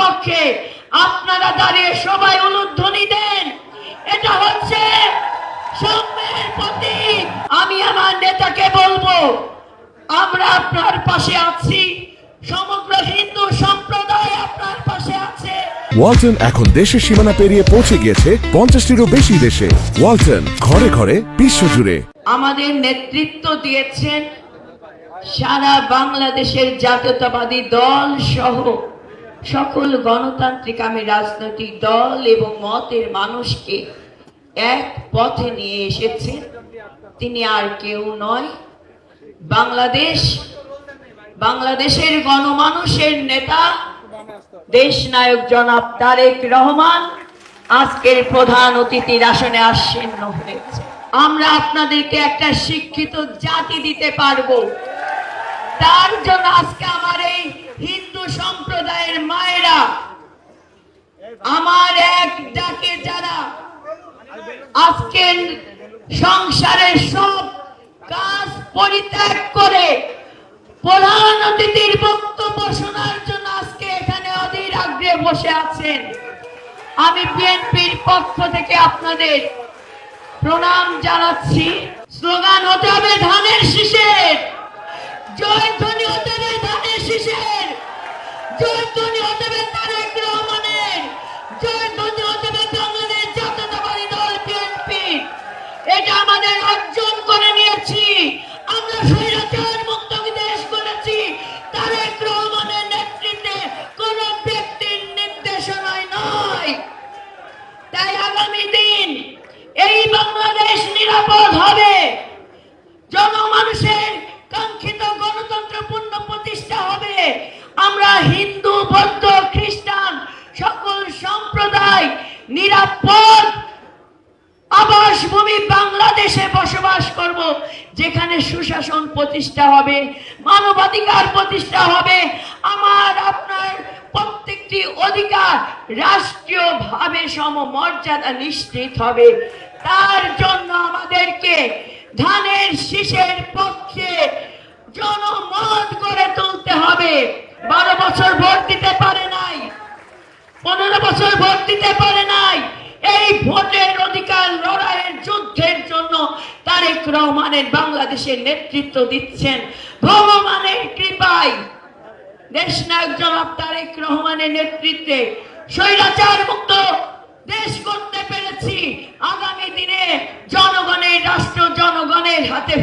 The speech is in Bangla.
পক্ষে আপনারা দাঁড়িয়ে সবাই উলুধ্বনি দেন। এটা হচ্ছে সাম্যের প্রতীক। আমি আমার নেতাকে বলবো, আমরা আপনার পাশে আছি, সমগ্র হিন্দু সম্প্রদায় আপনার পাশে আছে। ওয়ালটন এখন দেশের সীমানা পেরিয়ে পৌঁছে গিয়েছে 50টিরও বেশি দেশে। ওয়ালটন, ঘরে ঘরে, বিশ্বজুড়ে। আমাদের নেতৃত্ব দিয়েছেন সারা বাংলাদেশের জাতীয়তাবাদী দল সহ সকল গণতান্ত্রিক রাজনৈতিক দল এবং মতের মানুষকে এক পথে নিয়ে এসেছেন। তিনি আর কেউ নয়, বাংলাদেশের গণমানুষের নেতা দেশ নায়ক জনাব তারেক রহমান আজকের প্রধান অতিথির আসনে আসীন হয়েছে। আমরা আপনাদেরকে একটা শিক্ষিত জাতি দিতে পারবো। তার জন্য আজকে আমার এই হিন্দু সম্প্রদায়ের মায়েরা আমার এক ডাকে যারা আজকে সংসারের সব কাজ পরিত্যাগ করে প্রধান অতিথির বক্তব্য শোনার জন্য আজকে এখানে অধীর আগ্রহে বসে আছেন, আমি বিএনপির পক্ষ থেকে আপনাদের প্রণাম জানাচ্ছি। স্লোগান হতে হবে ধানের শীষের, জয়ধ্বনি হতে হবে ধানের শীষের, জয়ধ্বনি হতে হবে তারেক রহমানের, জয়ধ্বনি হতে হবে বাংলাদেশ জাতীয়তাবাদী দল বিএনপি। এটা আমাদের অর্জন করে নিয়েছি। আমরা স্বৈরাচার মুক্ত দেশ করেছি তারেক রহমানের নেতৃত্বে, কোন ব্যক্তির নির্দেশনায় নয়। তাই আগামী দিন এই বাংলাদেশ নিরাপদ হবে, জনমানুষের কাঙ্ক্ষিত গণতন্ত্র পূর্ণ প্রতিষ্ঠা হবে। আমরা হিন্দু, বৌদ্ধ, খ্রিস্টান সকল সম্প্রদায় নিরাপদ আবাসভূমি বাংলাদেশে বসবাস করব, যেখানে সুশাসন প্রতিষ্ঠা হবে, মানবাধিকার প্রতিষ্ঠা হবে, আমার আপনার প্রত্যেকটি অধিকার রাষ্ট্রীয়ভাবে সমমর্যাদা নিশ্চিত হবে। তার জন্য আমাদেরকে ধানের শীষের পক্ষে জনমত গড়ে তুলতে হবে। 12 বছর ভোট দিতে পারে নাই, 15 বছর ভোট দিতে পারে নাই, এই ভোটের অধিকার লড়াইয়ের যুদ্ধের জন্য তারেক রহমানের বাংলাদেশের নেতৃত্ব দিচ্ছেন। ভগবানের কৃপায় দেশ নায়ক জনাব তারেক রহমানের নেতৃত্বে স্বৈরাচার মুক্ত দেশ করতে পেরেছি। আগামী দিনে জনগণের রাষ্ট্র জনগণের হাতে